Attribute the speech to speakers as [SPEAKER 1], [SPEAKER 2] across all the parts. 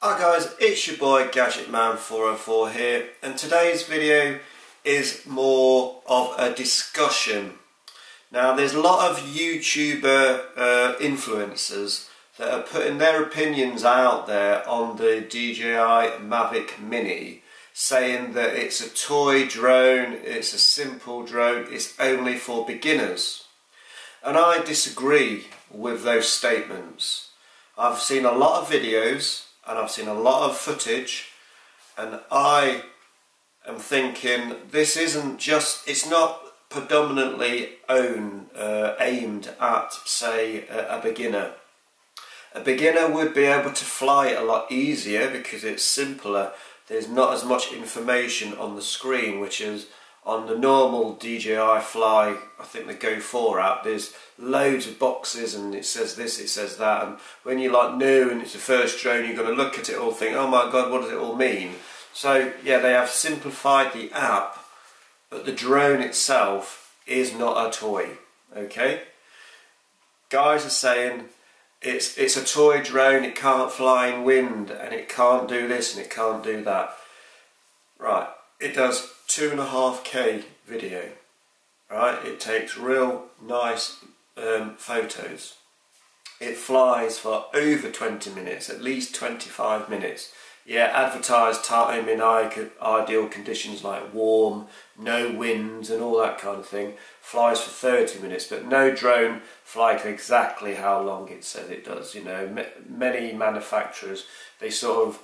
[SPEAKER 1] Hi guys, it's your boy Gadget Man 404 here, and today's video is more of a discussion. Now there's a lot of YouTuber influencers that are putting their opinions out there on the Dji Mavic Mini, saying that it's a toy drone, it's a simple drone, it's only for beginners. And I disagree with those statements. I've seen a lot of videos and I've seen a lot of footage, and I am thinking this isn't just, it's not predominantly aimed at, say, a beginner. A beginner would be able to fly it a lot easier because it's simpler. There's not as much information on the screen, which is on the normal DJI Fly, I think the Go 4 app, there's loads of boxes and it says this, it says that, and when you're like new and it's the first drone, you've got to look at it all, think, oh my god, what does it all mean? So yeah, they have simplified the app, but the drone itself is not a toy, okay? Guys are saying it's a toy drone, it can't fly in wind, and it can't do this and it can't do that. Right, it does 2.5K video, right? It takes real nice photos. It flies for over 20 minutes, at least 25 minutes. Yeah, advertised time in ideal conditions like warm, no winds and all that kind of thing. Flies for 30 minutes, but no drone flies exactly how long it says it does. You know, many manufacturers, they sort of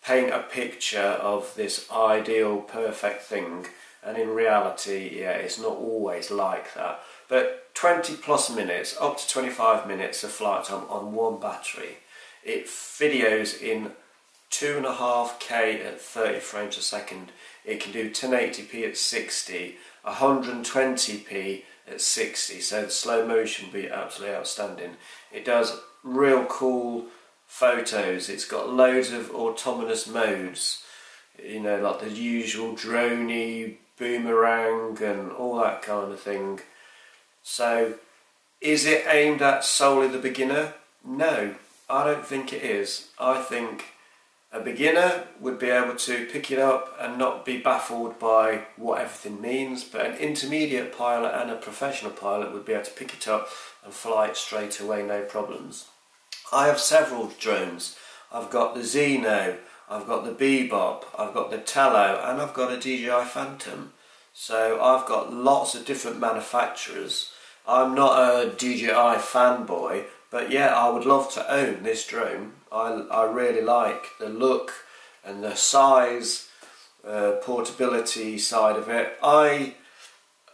[SPEAKER 1] paint a picture of this ideal, perfect thing, and in reality, yeah, it's not always like that. But 20 plus minutes, up to 25 minutes of flight time on one battery. It videos in 2.5K at 30 frames a second. It can do 1080p at 60, 120p at 60, so the slow motion will be absolutely outstanding. It does real cool photos. It's got loads of autonomous modes, you know, like the usual droney, boomerang and all that kind of thing. So is it aimed at solely the beginner? No, I don't think it is. I think a beginner would be able to pick it up and not be baffled by what everything means, but an intermediate pilot and a professional pilot would be able to pick it up and fly it straight away, no problems. I have several drones. I've got the Xeno, I've got the Bebop, I've got the Tello, and I've got a DJI Phantom. So I've got lots of different manufacturers. I'm not a DJI fanboy, but yeah, I would love to own this drone. I really like the look and the size, portability side of it. I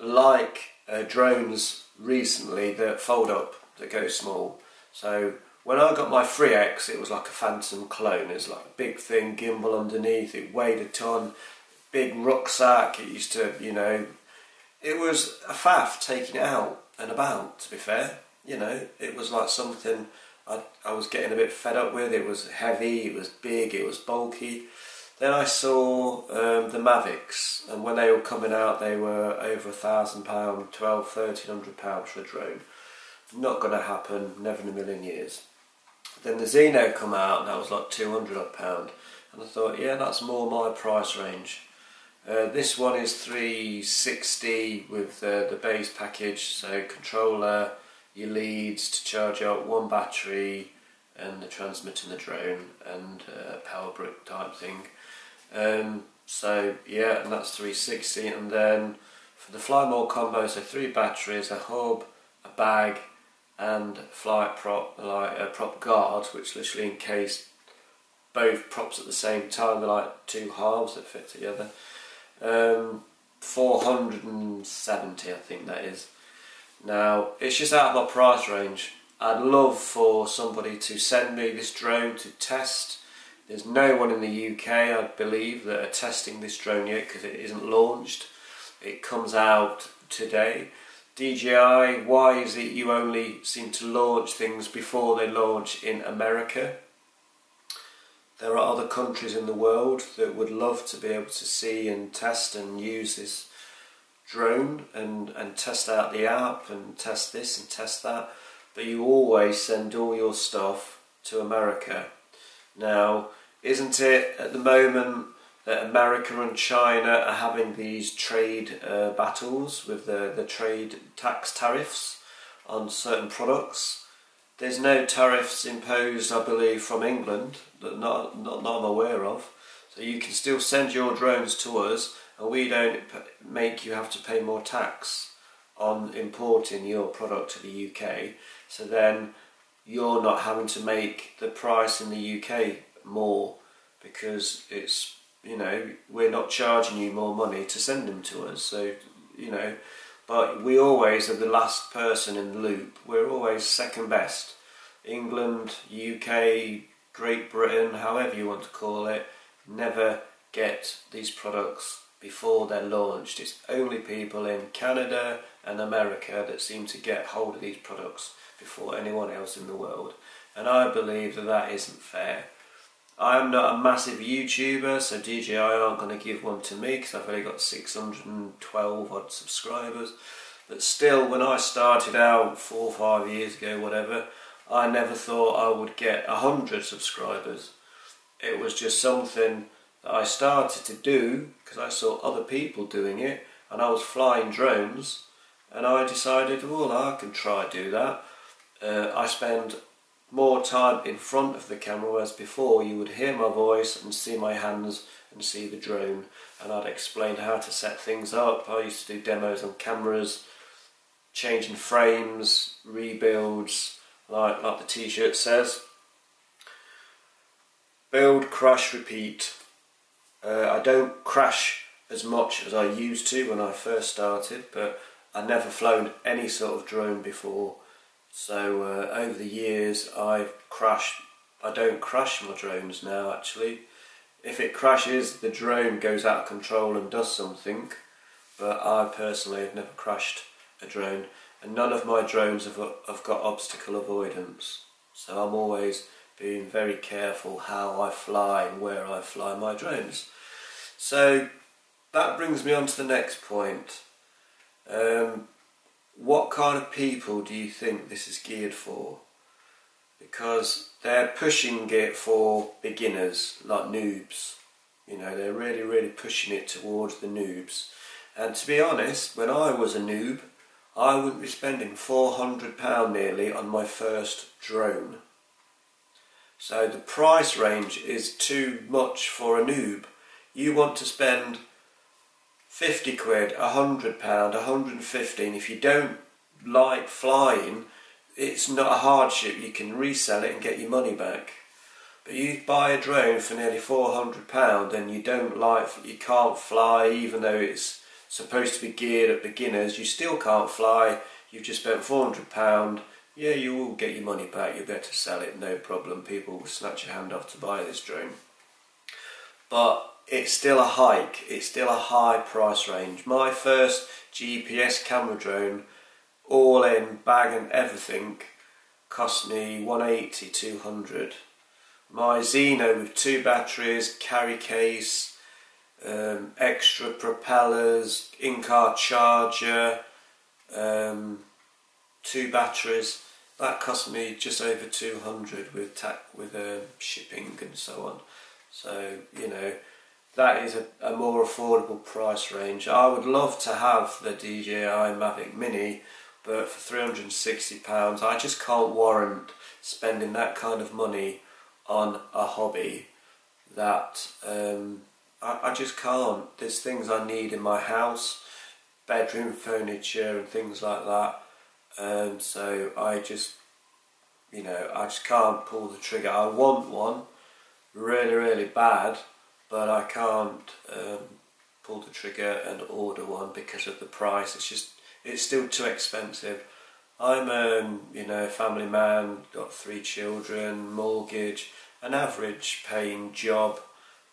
[SPEAKER 1] like drones recently that fold up, that go small. So when I got my 3X, it was like a Phantom clone. It's like a big thing, gimbal underneath, it weighed a ton, big rucksack. It used to, you know, it was a faff taking it out and about, to be fair. You know, it was like something I was getting a bit fed up with. It was heavy, it was big, it was bulky. Then I saw the Mavics, and when they were coming out, they were over £1,000, £1,200–1,300 for a drone. Not going to happen, never in a million years. Then the Xeno come out, and that was like £200, and I thought, yeah, that's more my price range. This one is $360 with the base package, so controller, your leads to charge up, one battery, and the transmitter and the drone, and a power brick type thing. So yeah, and that's $360, and then for the Fly More combo, so 3 batteries, a hub, a bag, and flight prop, like a prop guard, which literally encase both props at the same time. They're like 2 halves that fit together. 470, I think that is. Now, it's just out of my price range. I'd love for somebody to send me this drone to test. There's no one in the UK, I believe, that are testing this drone yet because it isn't launched. It comes out today. DJI, why is it you only seem to launch things before they launch in America? There are other countries in the world that would love to be able to see and test and use this drone and test out the app and test this and test that, but you always send all your stuff to America. Now, Isn't it at the moment that America and China are having these trade battles with the trade tax tariffs on certain products? There's no tariffs imposed, I believe, from England that not I'm aware of. So you can still send your drones to us, and we don't make you have to pay more tax on importing your product to the UK. So then you're not having to make the price in the UK more, because it's, you know, we're not charging you more money to send them to us. So, you know, but we always are the last person in the loop. We're always second best. England, UK, Great Britain, however you want to call it, never get these products before they're launched. It's only people in Canada and America that seem to get hold of these products before anyone else in the world. And I believe that that isn't fair. I'm not a massive YouTuber, so DJI aren't going to give one to me because I've only got 612 odd subscribers. But still, when I started out 4 or 5 years ago, whatever, I never thought I would get 100 subscribers. It was just something that I started to do because I saw other people doing it, and I was flying drones, and I decided, well, I can try do that. I spend more time in front of the camera, whereas before you would hear my voice and see my hands and see the drone, and I'd explain how to set things up. I used to do demos on cameras, changing frames, rebuilds, like the t-shirt says. Build, crash, repeat. I don't crash as much as I used to when I first started, but I've never flown any sort of drone before. So over the years I've crashed. I don't crash my drones now, actually. If it crashes, the drone goes out of control and does something, but I personally have never crashed a drone, and none of my drones have got obstacle avoidance. So I'm always being very careful how I fly and where I fly my drones. So that brings me on to the next point. What kind of people do you think this is geared for? Because they're pushing it for beginners, like noobs. You know, they're really pushing it towards the noobs. And to be honest, when I was a noob, I wouldn't be spending £400 nearly on my first drone. So the price range is too much for a noob. You want to spend 50 quid, £100, 150, and if you don't like flying, it's not a hardship. You can resell it and get your money back. But you buy a drone for nearly £400 and you can't fly, even though it's supposed to be geared at beginners, you still can't fly. You've just spent £400. Yeah, you will get your money back. You'll be able to sell it, no problem. People will snatch your hand off to buy this drone. But it's still a hike. It's still a high price range. My first GPS camera drone, all in, bag and everything, cost me 180, 200. My Xeno with 2 batteries, carry case, extra propellers, in-car charger, 2 batteries, that cost me just over 200 with shipping and so on. So, you know, that is a more affordable price range. I would love to have the DJI Mavic Mini, but for £360 I just can't warrant spending that kind of money on a hobby that I just can't. There's things I need in my house, bedroom furniture and things like that, so I just can't pull the trigger. I want one really bad, but I can't pull the trigger and order one because of the price. It's still too expensive. I'm a family man, got 3 children, mortgage, an average paying job,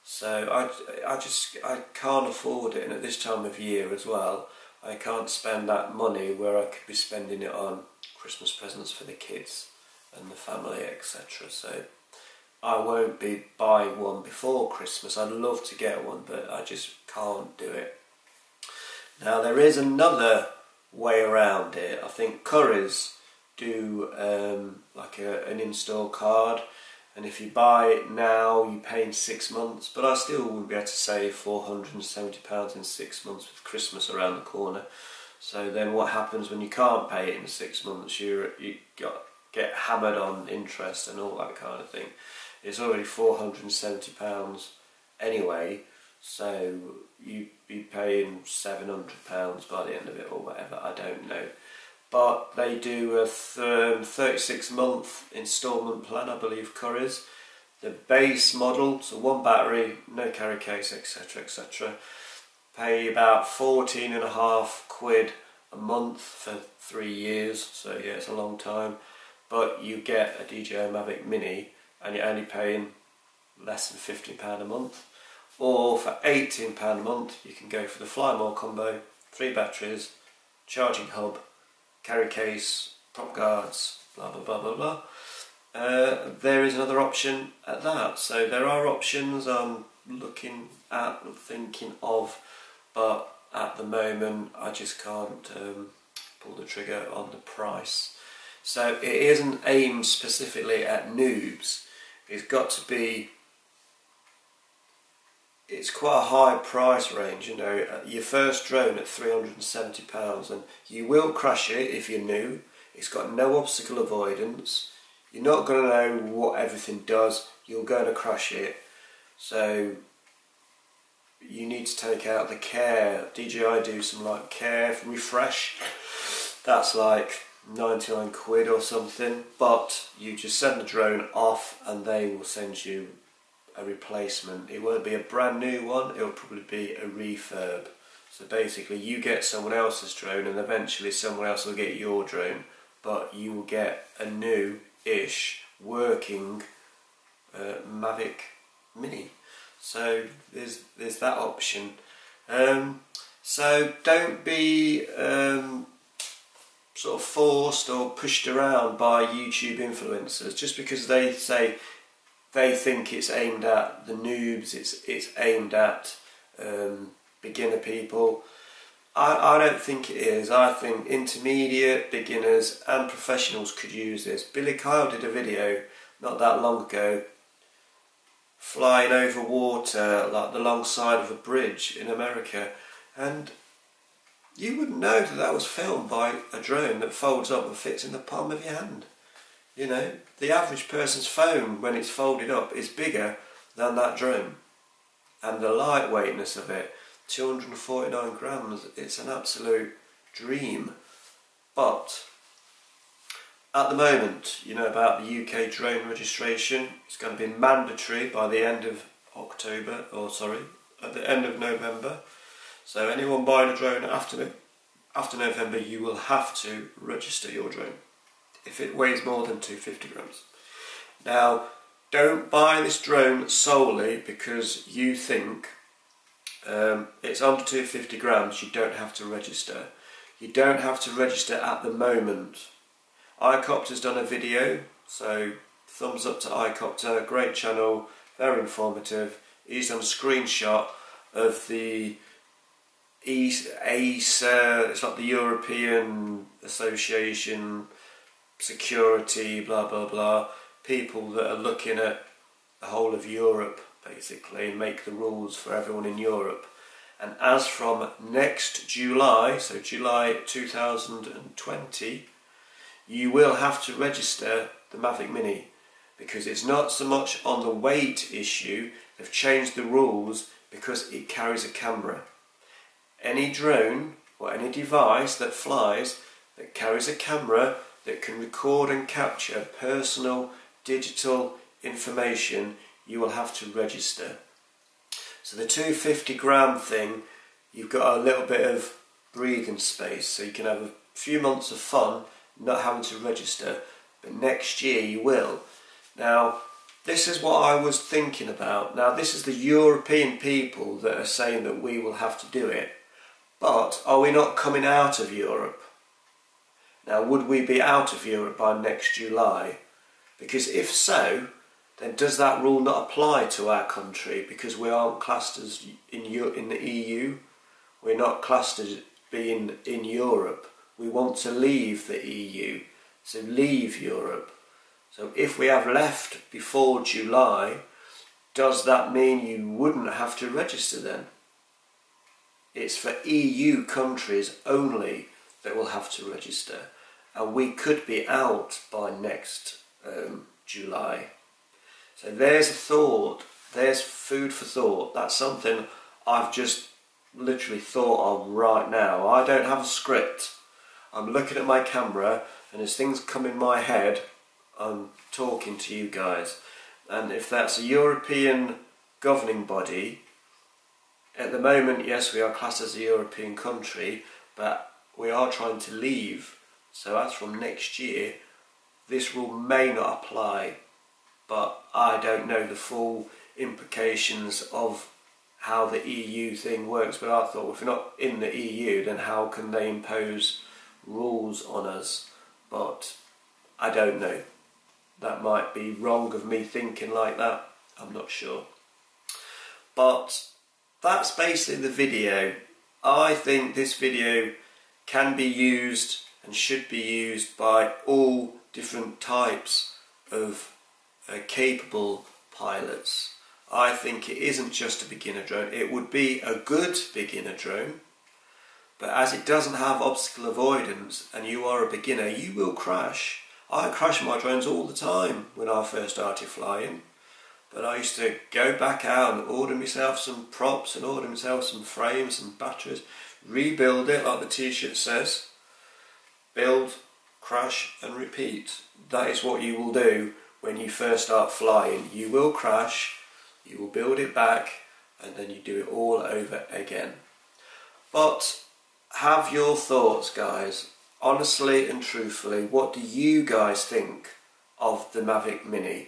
[SPEAKER 1] so I can't afford it. And at this time of year as well, I can't spend that money where I could be spending it on Christmas presents for the kids and the family, etc. So I won't be buying one before Christmas. I'd love to get one, but I just can't do it. Now there is another way around it. I think Currys do like an install card, and if you buy it now you pay in 6 months, but I still wouldn't be able to save £470 in 6 months with Christmas around the corner. So then what happens when you can't pay it in 6 months? You get hammered on interest and all that kind of thing. It's already £470 anyway, so you'd be paying £700 by the end of it or whatever, I don't know. But they do a 36-month instalment plan, I believe Curry's. The base model, so one battery, no carry case, etc, etc. Pay about £14.50 a month for 3 years, so yeah, it's a long time. But you get a Dji Mavic Mini and you're only paying less than £15 a month. Or for £18 a month you can go for the Fly More combo, 3 batteries, charging hub, carry case, prop guards, blah blah blah blah blah. There is another option at that. So there are options I'm looking at and thinking of, but at the moment I just can't pull the trigger on the price. So it isn't aimed specifically at noobs. It's got to be, it's quite a high price range, you know. Your first drone at £370, and you will crash it if you're new. It's got no obstacle avoidance. You're not going to know what everything does. You're going to crash it. So you need to take out the care. DJI do some like care refresh. That's like 99 quid or something, but you just send the drone off and they will send you a replacement. It won't be a brand new one, it will probably be a refurb. So basically you get someone else's drone and eventually someone else will get your drone, but you will get a new-ish working Mavic Mini. So there's that option. So don't be sort of forced or pushed around by YouTube influencers just because they say they think it's aimed at the noobs, it's aimed at beginner people. I don't think it is. I think intermediate, beginners and professionals could use this. Billy Kyle did a video not that long ago flying over water, like the long side of a bridge in America, and you wouldn't know that that was filmed by a drone that folds up and fits in the palm of your hand. You know, the average person's phone, when it's folded up, is bigger than that drone. And the lightweightness of it, 249 grams, it's an absolute dream. But at the moment, you know about the UK drone registration. It's going to be mandatory by the end of October, or sorry, at the end of November. So anyone buying a drone after November, you will have to register your drone if it weighs more than 250 grams. Now, don't buy this drone solely because you think it's under 250 grams, you don't have to register. You don't have to register at the moment. iCopter's done a video, so thumbs up to iCopter, great channel, very informative. He's done a screenshot of the ACER, it's like the European Association Security, blah blah blah, people that are looking at the whole of Europe basically, make the rules for everyone in Europe. And as from next July, so July 2020, you will have to register the Mavic Mini, because it's not so much on the weight issue. They've changed the rules because it carries a camera. Any drone or any device that flies that carries a camera that can record and capture personal digital information, you will have to register. So the 250 gram thing, you've got a little bit of breathing space, so you can have a few months of fun not having to register, but next year you will. Now, this is what I was thinking about. Now, this is the European people that are saying that we will have to do it. But are we not coming out of Europe? Now, would we be out of Europe by next July? Because if so, then does that rule not apply to our country, because we aren't classed as in the EU? We're not classed as being in Europe. We want to leave the EU, so leave Europe. So if we have left before July, does that mean you wouldn't have to register then? It's for EU countries only that will have to register, and we could be out by next July. So there's a thought, there's food for thought. That's something I've just literally thought of right now. I don't have a script. I'm looking at my camera, and as things come in my head, I'm talking to you guys. And if that's a European governing body, at the moment, yes, we are classed as a European country, but we are trying to leave. So as from next year, this rule may not apply, but I don't know the full implications of how the EU thing works. But I thought, if we're not in the EU, then how can they impose rules on us? But I don't know. That might be wrong of me thinking like that. I'm not sure. But that's basically the video. I think this video can be used and should be used by all different types of capable pilots. I think it isn't just a beginner drone. It would be a good beginner drone, but as it doesn't have obstacle avoidance and you are a beginner, you will crash. I crash my drones all the time when I first started flying, but I used to go back out and order myself some props and order myself some frames and batteries, rebuild it like the t-shirt says, build, crash and repeat. That is what you will do when you first start flying. You will crash, you will build it back, and then you do it all over again. But have your thoughts, guys. Honestly and truthfully, what do you guys think of the Mavic Mini?